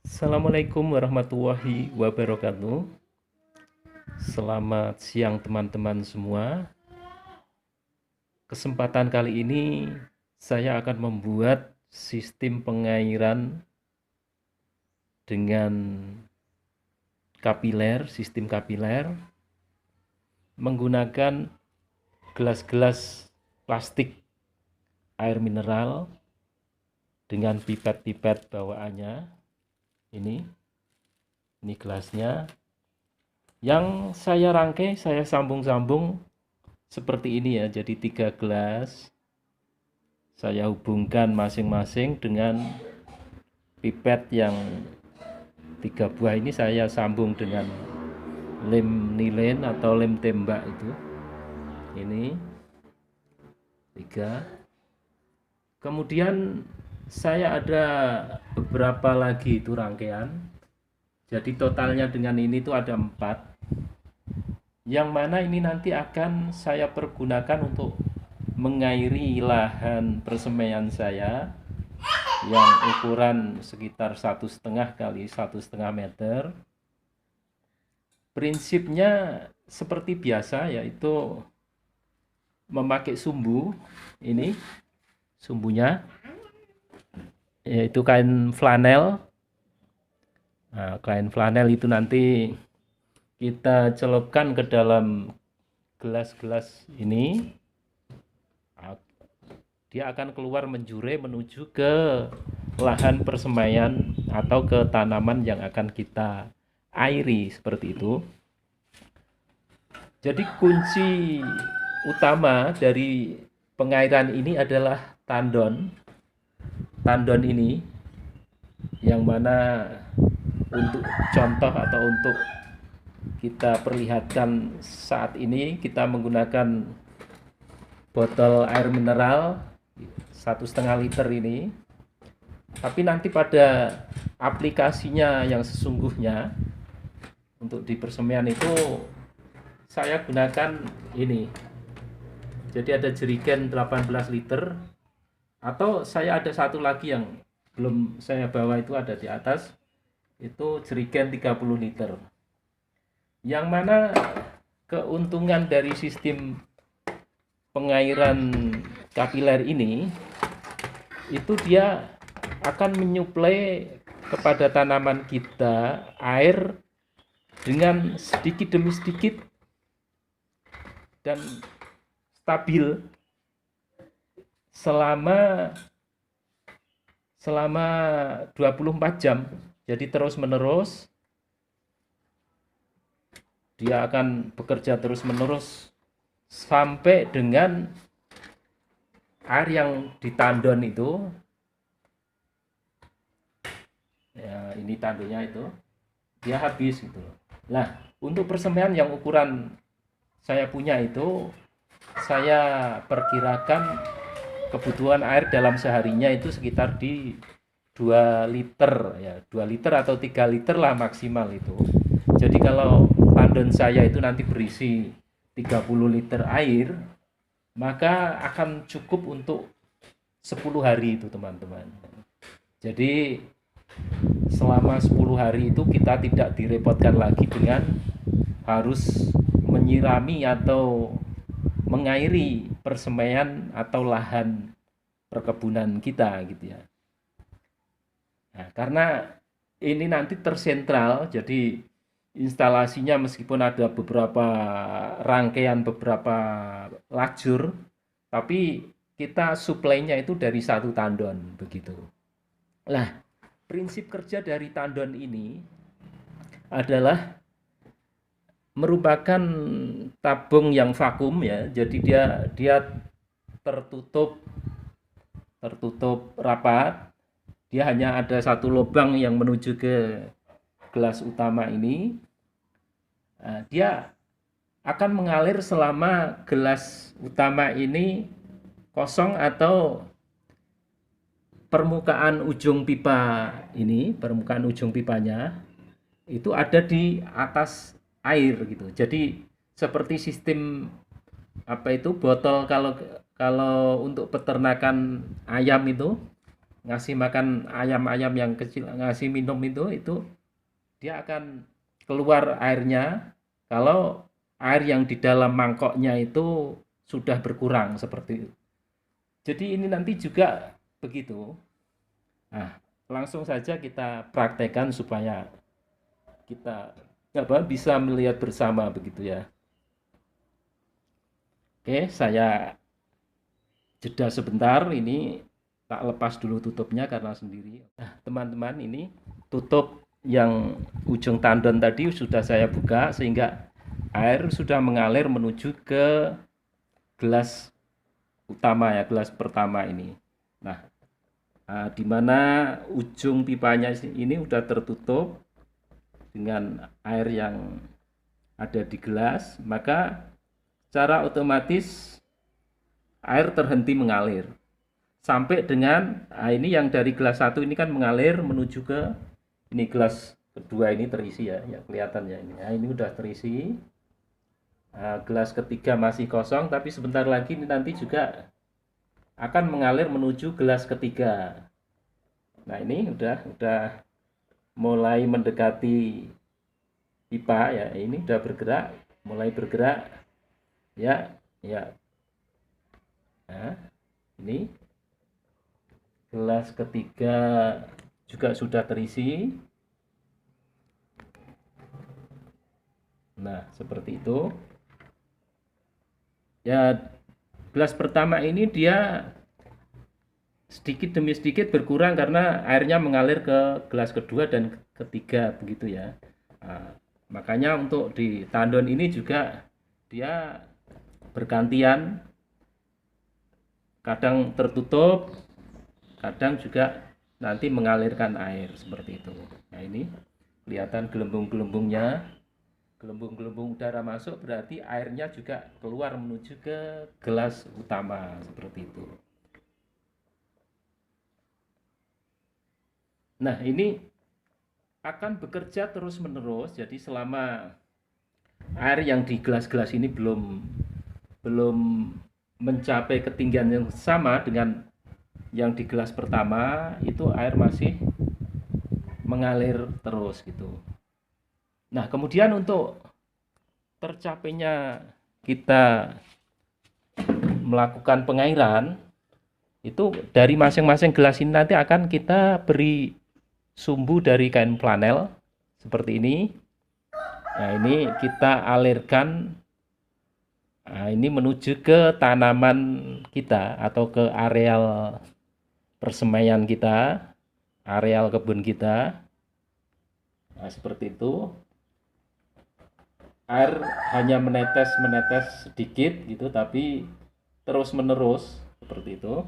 Assalamualaikum warahmatullahi wabarakatuh. Selamat siang teman-teman semua. Kesempatan kali ini saya akan membuat sistem pengairan dengan sistem kapiler menggunakan gelas-gelas plastik air mineral dengan pipet-pipet bawaannya. Ini gelasnya. Yang saya rangkai, saya sambung-sambung seperti ini ya. Jadi 3 gelas saya hubungkan masing-masing dengan pipet yang 3 buah ini saya sambung dengan lem nilin atau lem tembak itu. Ini 3. Kemudian saya ada beberapa lagi itu rangkaian. Jadi totalnya dengan ini itu ada 4. Yang mana ini nanti akan saya pergunakan untuk mengairi lahan persemaian saya yang ukuran sekitar 1,5 kali 1,5 meter. Prinsipnya seperti biasa, yaitu memakai sumbu. Ini sumbunya yaitu kain flanel. Nah, kain flanel itu nanti kita celupkan ke dalam gelas-gelas ini. Dia akan keluar menjure menuju ke lahan persemaian atau ke tanaman yang akan kita airi, seperti itu. Jadi kunci utama dari pengairan ini adalah tandon. Tandon ini yang mana untuk contoh atau untuk kita perlihatkan saat ini kita menggunakan botol air mineral 1,5 liter ini. Tapi nanti pada aplikasinya yang sesungguhnya untuk di persemaian itu saya gunakan ini. Jadi ada jerigen 18 liter, atau saya ada satu lagi yang belum saya bawa, itu ada di atas, itu jerigen 30 liter. Yang mana keuntungan dari sistem pengairan kapiler ini, itu dia akan menyuplai kepada tanaman kita air dengan sedikit demi sedikit dan stabil selama 24 jam. Jadi terus menerus dia akan bekerja terus menerus sampai dengan air yang ditandon itu, ya ini tandonnya itu, dia habis gitu. Nah, untuk persemaian yang ukuran saya punya itu, saya perkirakan kebutuhan air dalam seharinya itu sekitar di 2 liter ya, 2 liter atau 3 liter lah maksimal itu. Jadi kalau tandon saya itu nanti berisi 30 liter air, maka akan cukup untuk 10 hari itu, teman-teman. Jadi selama 10 hari itu kita tidak direpotkan lagi dengan harus menyirami atau mengairi persemaian atau lahan perkebunan kita gitu ya. Nah, karena ini nanti tersentral, jadi instalasinya meskipun ada beberapa rangkaian, beberapa lajur, tapi kita suplainya itu dari satu tandon begitu. Nah, prinsip kerja dari tandon ini adalah merupakan tabung yang vakum ya. Jadi dia tertutup rapat. Dia hanya ada satu lubang yang menuju ke gelas utama ini. Nah, dia akan mengalir selama gelas utama ini kosong, atau permukaan ujung pipanya itu ada di atas air gitu. Jadi seperti sistem botol kalau untuk peternakan ayam itu, ngasih makan ayam-ayam yang kecil, ngasih minum itu dia akan keluar airnya kalau air yang di dalam mangkoknya itu sudah berkurang seperti itu. Jadi ini nanti juga begitu. Nah, langsung saja kita praktekkan supaya kita bisa melihat bersama begitu ya. Oke, saya jeda sebentar, ini tak lepas dulu tutupnya karena sendiri. Nah, teman-teman, ini tutup yang ujung tandon tadi sudah saya buka sehingga air sudah mengalir menuju ke gelas utama ya, gelas pertama ini. Nah, di mana ujung pipanya ini sudah tertutup dengan air yang ada di gelas, maka secara otomatis air terhenti mengalir sampai dengan ini yang dari gelas satu ini kan mengalir menuju ke ini gelas kedua, ini terisi ya, ya kelihatan ya ini. Nah, ini udah terisi. Gelas ketiga masih kosong, tapi sebentar lagi ini nanti juga akan mengalir menuju gelas ketiga. Nah, ini udah mulai mendekati pipa ya, ini udah bergerak, mulai bergerak ya, ya. Nah, ini gelas ketiga juga sudah terisi. Nah, seperti itu. Ya, gelas pertama ini dia sedikit demi sedikit berkurang karena airnya mengalir ke gelas kedua dan ketiga begitu ya. Nah, makanya untuk di tandon ini juga dia bergantian, kadang tertutup, kadang juga nanti mengalirkan air seperti itu. Nah, ini kelihatan gelembung-gelembungnya. Gelembung-gelembung udara masuk berarti airnya juga keluar menuju ke gelas utama seperti itu. Nah, ini akan bekerja terus-menerus. Jadi selama air yang di gelas-gelas ini belum mencapai ketinggian yang sama dengan yang di gelas pertama, itu air masih mengalir terus gitu. Nah, kemudian untuk tercapainya kita melakukan pengairan, itu dari masing-masing gelas ini nanti akan kita beri sumbu dari kain flanel seperti ini. Nah, ini kita alirkan, nah, ini menuju ke tanaman kita atau ke areal persemaian kita, areal kebun kita. Nah, seperti itu. Air hanya menetes sedikit gitu, tapi terus menerus seperti itu.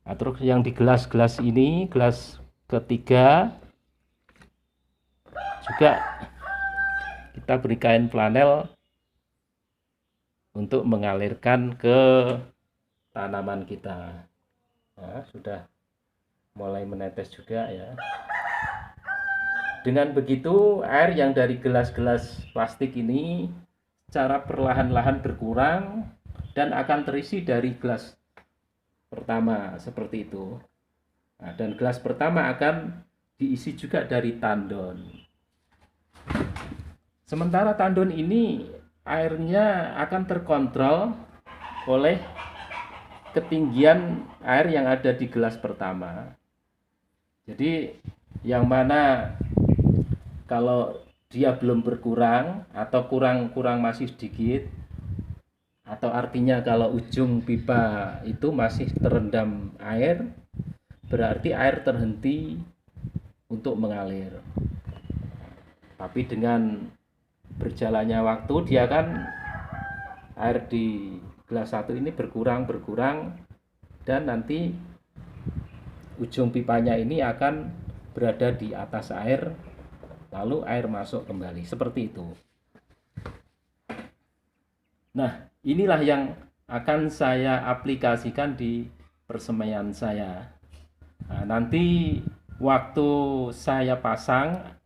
Nah, terus yang di gelas-gelas ini, gelas ketiga juga kita beri kain flanel untuk mengalirkan ke tanaman kita. Nah, sudah mulai menetes juga ya. Dengan begitu, air yang dari gelas-gelas plastik ini secara perlahan-lahan berkurang dan akan terisi dari gelas pertama seperti itu. Nah, dan gelas pertama akan diisi juga dari tandon. Sementara tandon ini airnya akan terkontrol oleh ketinggian air yang ada di gelas pertama. Jadi yang mana kalau dia belum berkurang atau kurang masih sedikit, atau artinya kalau ujung pipa itu masih terendam air, berarti air terhenti untuk mengalir. Tapi dengan berjalannya waktu, dia kan air di gelas satu ini berkurang dan nanti ujung pipanya ini akan berada di atas air, lalu air masuk kembali seperti itu. Nah, inilah yang akan saya aplikasikan di persemaian saya. Nah, nanti waktu saya pasang,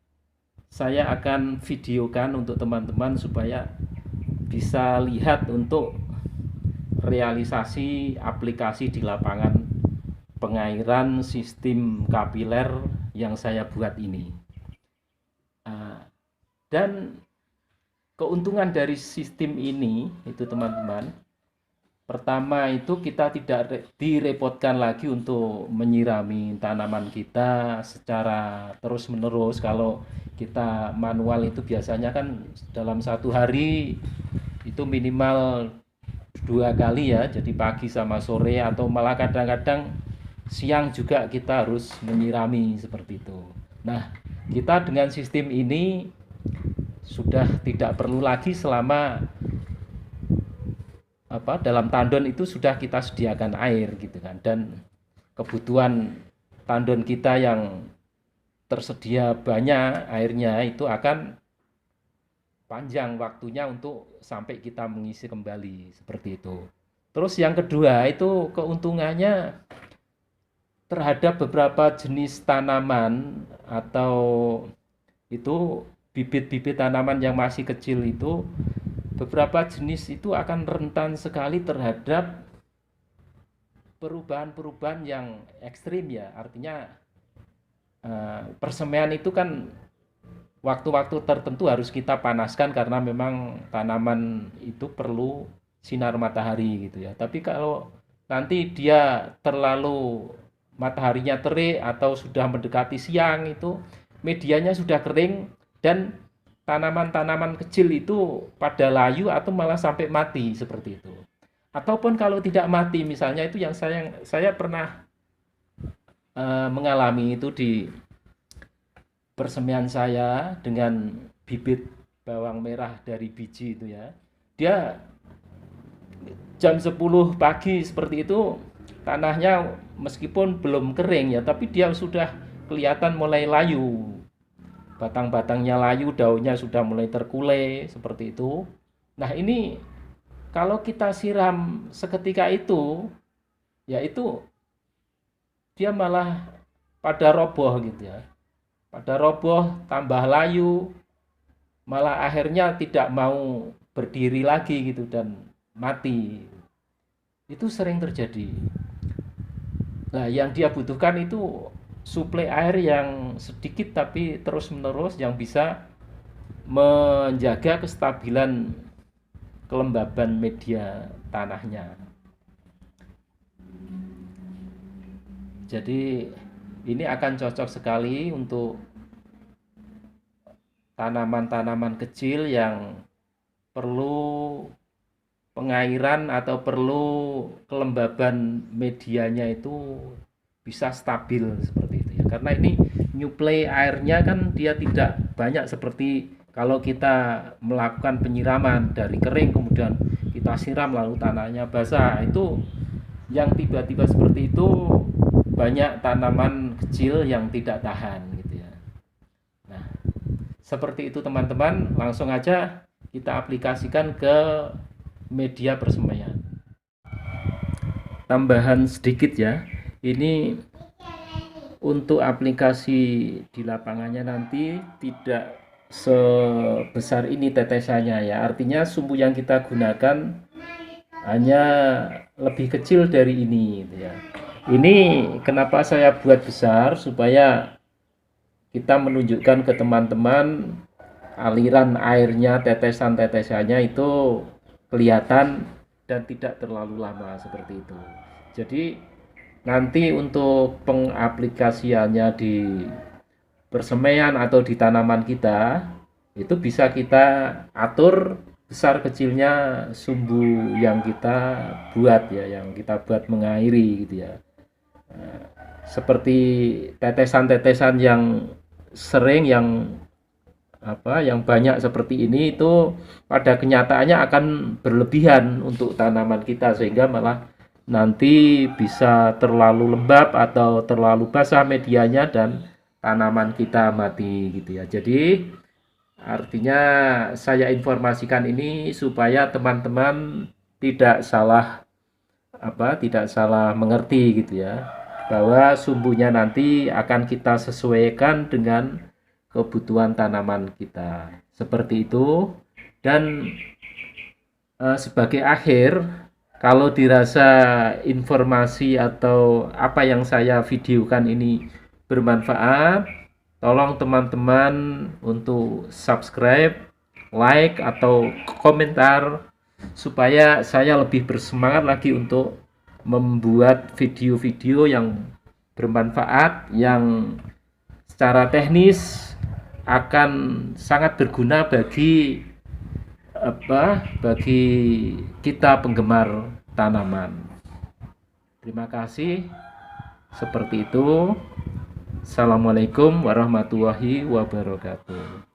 saya akan videokan untuk teman-teman supaya bisa lihat untuk realisasi aplikasi di lapangan pengairan sistem kapiler yang saya buat ini. Dan keuntungan dari sistem ini itu teman-teman, pertama itu kita tidak direpotkan lagi untuk menyirami tanaman kita secara terus-menerus. Kalau kita manual itu biasanya kan dalam satu hari itu minimal 2 kali ya, jadi pagi sama sore, atau malah kadang-kadang siang juga kita harus menyirami seperti itu. Nah, kita dengan sistem ini sudah tidak perlu lagi selama dalam tandon itu sudah kita sediakan air gitu kan, dan kebutuhan tandon kita yang tersedia banyak airnya itu akan panjang waktunya untuk sampai kita mengisi kembali seperti itu. Terus yang kedua itu keuntungannya terhadap beberapa jenis tanaman atau itu bibit-bibit tanaman yang masih kecil itu, beberapa jenis itu akan rentan sekali terhadap perubahan-perubahan yang ekstrim ya. Artinya persemaian itu kan waktu-waktu tertentu harus kita panaskan karena memang tanaman itu perlu sinar matahari gitu ya. Tapi kalau nanti dia terlalu mataharinya terik atau sudah mendekati siang, itu medianya sudah kering dan tanaman-tanaman kecil itu pada layu atau malah sampai mati seperti itu. Ataupun kalau tidak mati, misalnya itu yang saya pernah mengalami itu di persemaian saya dengan bibit bawang merah dari biji itu ya. Dia jam 10 pagi seperti itu, tanahnya meskipun belum kering ya, tapi dia sudah kelihatan mulai layu. Batang-batangnya layu, daunnya sudah mulai terkulai seperti itu. Nah, ini kalau kita siram seketika itu, yaitu dia malah pada roboh gitu ya. Pada roboh, tambah layu, malah akhirnya tidak mau berdiri lagi gitu dan mati. Itu sering terjadi. Nah, yang dia butuhkan itu suplai air yang sedikit tapi terus-menerus yang bisa menjaga kestabilan kelembaban media tanahnya. Jadi ini akan cocok sekali untuk tanaman-tanaman kecil yang perlu pengairan atau perlu kelembaban medianya itu bisa stabil seperti itu ya. Karena ini nyuplai airnya kan dia tidak banyak seperti kalau kita melakukan penyiraman dari kering kemudian kita siram lalu tanahnya basah. Itu yang tiba-tiba seperti itu banyak tanaman kecil yang tidak tahan gitu ya. Nah, seperti itu teman-teman, langsung aja kita aplikasikan ke media persemaian. Tambahan sedikit ya, ini untuk aplikasi di lapangannya nanti tidak sebesar ini tetesannya ya. Artinya sumbu yang kita gunakan hanya lebih kecil dari ini gitu ya. Ini kenapa saya buat besar, supaya kita menunjukkan ke teman-teman aliran airnya, tetesan-tetesannya itu kelihatan dan tidak terlalu lama seperti itu. Jadi nanti untuk pengaplikasiannya di persemaian atau di tanaman kita itu bisa kita atur besar kecilnya sumbu yang kita buat ya, yang kita buat mengairi gitu ya. Seperti tetesan-tetesan yang sering yang banyak seperti ini, itu pada kenyataannya akan berlebihan untuk tanaman kita sehingga malah nanti bisa terlalu lembab atau terlalu basah medianya dan tanaman kita mati gitu ya. Jadi artinya saya informasikan ini supaya teman-teman tidak salah mengerti gitu ya, bahwa sumbunya nanti akan kita sesuaikan dengan kebutuhan tanaman kita seperti itu. Dan sebagai akhir Kalau dirasa informasi atau apa yang saya videokan ini bermanfaat, tolong teman-teman untuk subscribe, like, atau komentar supaya saya lebih bersemangat lagi untuk membuat video-video yang bermanfaat, yang secara teknis akan sangat berguna bagi kita penggemar tanaman. Terima kasih. Seperti itu. Assalamualaikum warahmatullahi wabarakatuh.